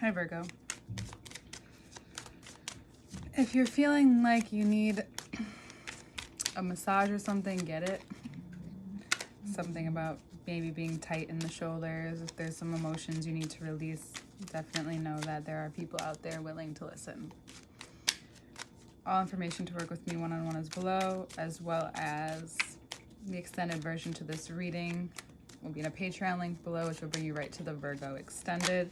Hi, Virgo. If you're feeling like you need a massage or something, get it. Something about maybe being tight in the shoulders. If there's some emotions you need to release, definitely know that there are people out there willing to listen. All information to work with me one-on-one is below, as well as the extended version to this reading will be in a Patreon link below, which will bring you right to the Virgo extended.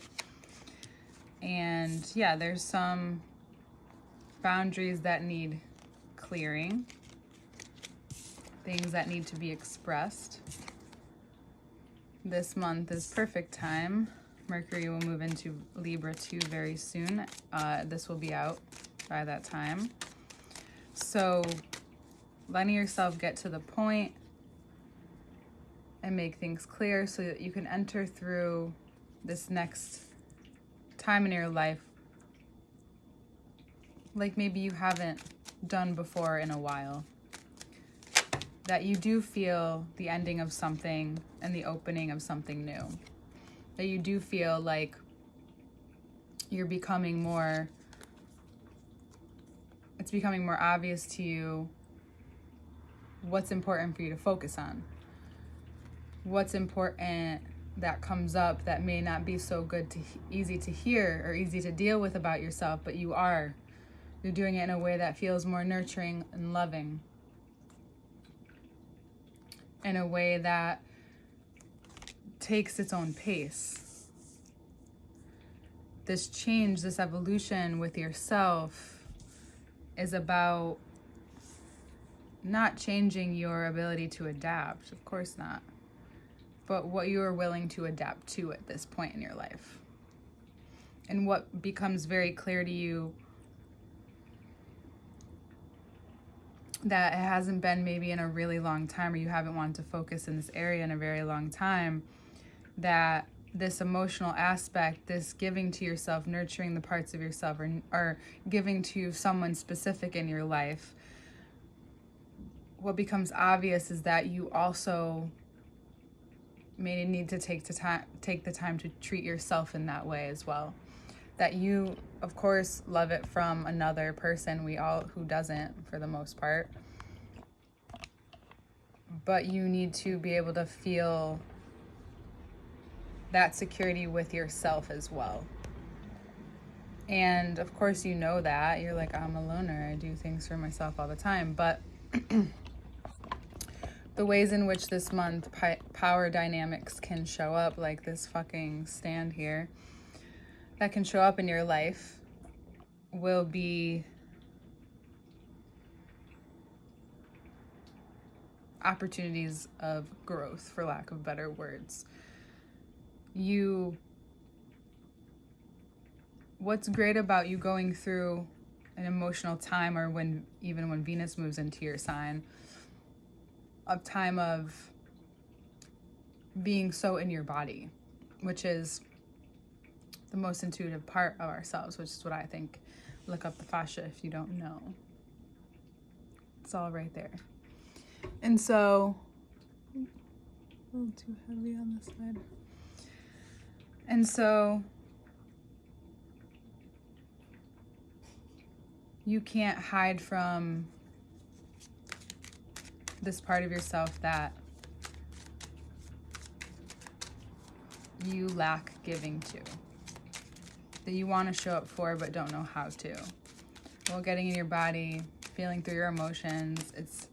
And yeah, there's some boundaries that need clearing, things that need to be expressed. This month is perfect time. Mercury will move into Libra 2 very soon. This will be out by that time. So letting yourself get to the point and make things clear so that you can enter through this next time in your life like maybe you haven't done before in a while. That you do feel the ending of something and the opening of something new. That you do feel like you're becoming more, it's becoming more obvious to you what's important for you to focus on. What's important that comes up that may not be so good to easy to hear or easy to deal with about yourself, but you're doing it in a way that feels more nurturing and loving, in a way that takes its own pace. This change, this evolution with yourself is about not changing your ability to adapt, of course not, but what you are willing to adapt to at this point in your life. And what becomes very clear to you that it hasn't been maybe in a really long time, or you haven't wanted to focus in this area in a very long time, that this emotional aspect, this giving to yourself, nurturing the parts of yourself, or giving to someone specific in your life, what becomes obvious is that you also may need to take the time to treat yourself in that way as well. That you, of course, love it from another person. Who doesn't, for the most part. But you need to be able to feel that security with yourself as well. And of course, you know that. You're like, I'm a loner. I do things for myself all the time. But the ways in which this month power dynamics can show up, like this fucking stand here, that can show up in your life will be opportunities of growth, for lack of better words. What's great about you going through an emotional time, or even when Venus moves into your sign, a time of being so in your body, which is the most intuitive part of ourselves, which is what I think. Look up the fascia if you don't know. It's all right there. And so, a little too heavy on this side. And so, you can't hide from this part of yourself that you lack giving to, that you want to show up for but don't know how to. Well, getting in your body, feeling through your emotions, it's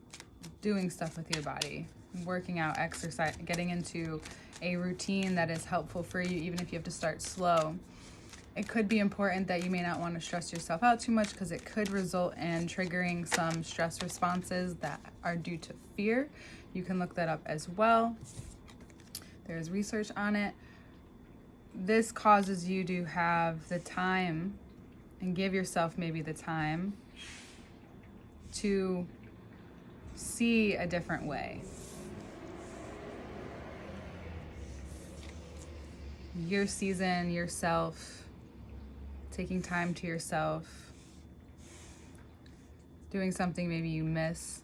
doing stuff with your body, working out, exercise, getting into a routine that is helpful for you, even if you have to start slow. It could be important that you may not want to stress yourself out too much, because it could result in triggering some stress responses that are due to fear. You can look that up as well. There's research on it. This causes you to have the time, and give yourself maybe the time to see a different way. Your season, yourself, taking time to yourself, doing something maybe you miss,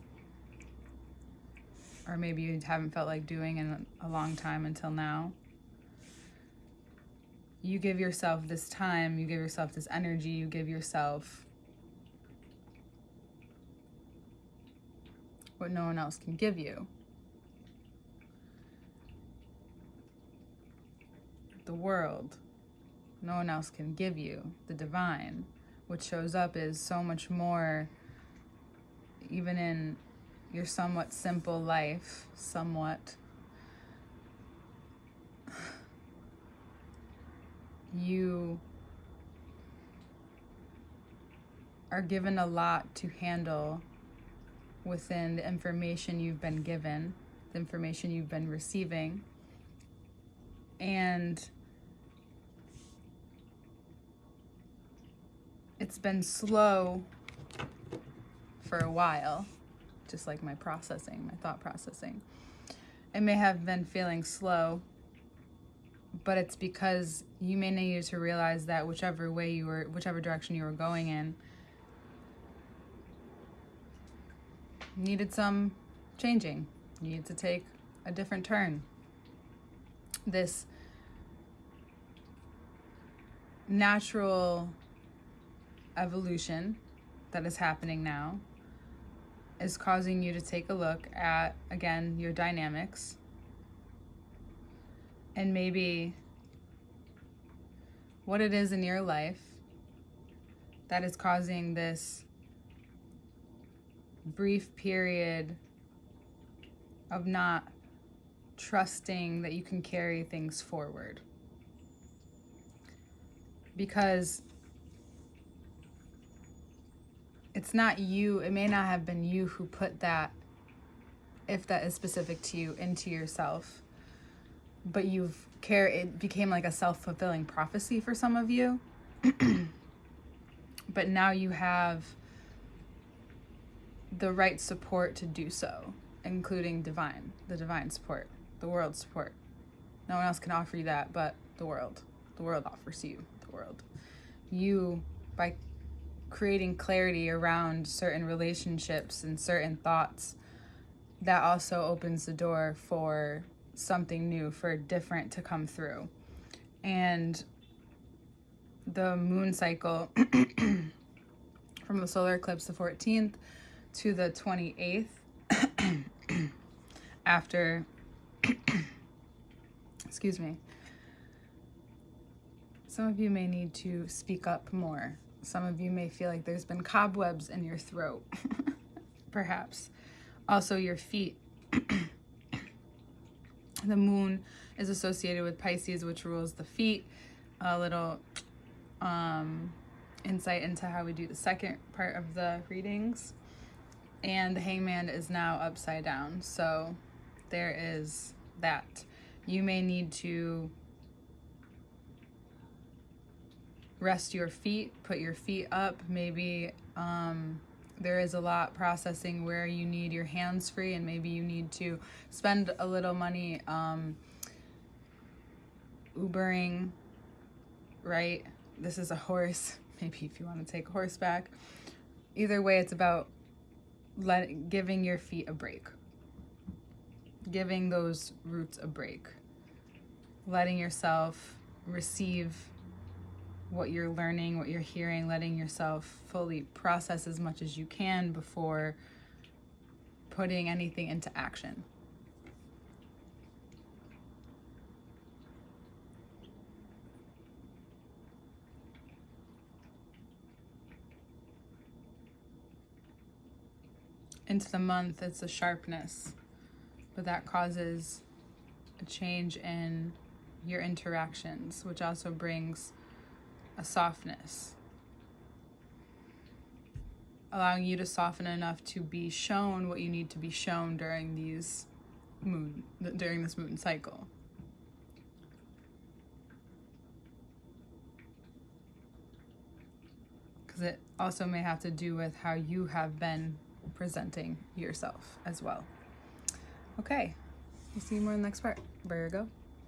or maybe you haven't felt like doing in a long time until now. you give yourself this time, you give yourself this energy, you give yourself what no one else can give you. The world, no one else can give you. The divine, what shows up is so much more, even in your somewhat simple life, you are given a lot to handle within the information you've been given, the information you've been receiving. And it's been slow for a while, just like my thought processing. It may have been feeling slow, but it's because you may need to realize that whichever direction you were going in needed some changing. You needed to take a different turn. This natural evolution that is happening now is causing you to take a look at, again, your dynamics, and maybe what it is in your life that is causing this brief period of not trusting that you can carry things forward. Because it's not you, it may not have been you who put that, if that is specific to you, into yourself, but it became like a self-fulfilling prophecy for some of you. But now you have the right support to do so, including the divine support, the world support. No one else can offer you that but the world. The world offers you the world. You, by creating clarity around certain relationships and certain thoughts, that also opens the door for something new, for different to come through. And the moon cycle from the solar eclipse the 14th to the 28th after excuse me, some of you may need to speak up more. Some of you may feel like there's been cobwebs in your throat, perhaps. Also your feet. The moon is associated with Pisces, which rules the feet. A little insight into how we do the second part of the readings. And the hangman is now upside down. So there is that. You may need to rest your feet, put your feet up. Maybe there is a lot processing where you need your hands free, and maybe you need to spend a little money Ubering, right? This is a horse. Maybe if you want to take a horseback. Either way, it's about giving your feet a break. Giving those roots a break. Letting yourself receive what you're learning, what you're hearing, letting yourself fully process as much as you can before putting anything into action. Into the month, it's a sharpness, but that causes a change in your interactions, which also brings a softness, allowing you to soften enough to be shown what you need to be shown during this moon cycle. Because it also may have to do with how you have been presenting yourself as well. Okay, we'll see you more in the next part. Virgo.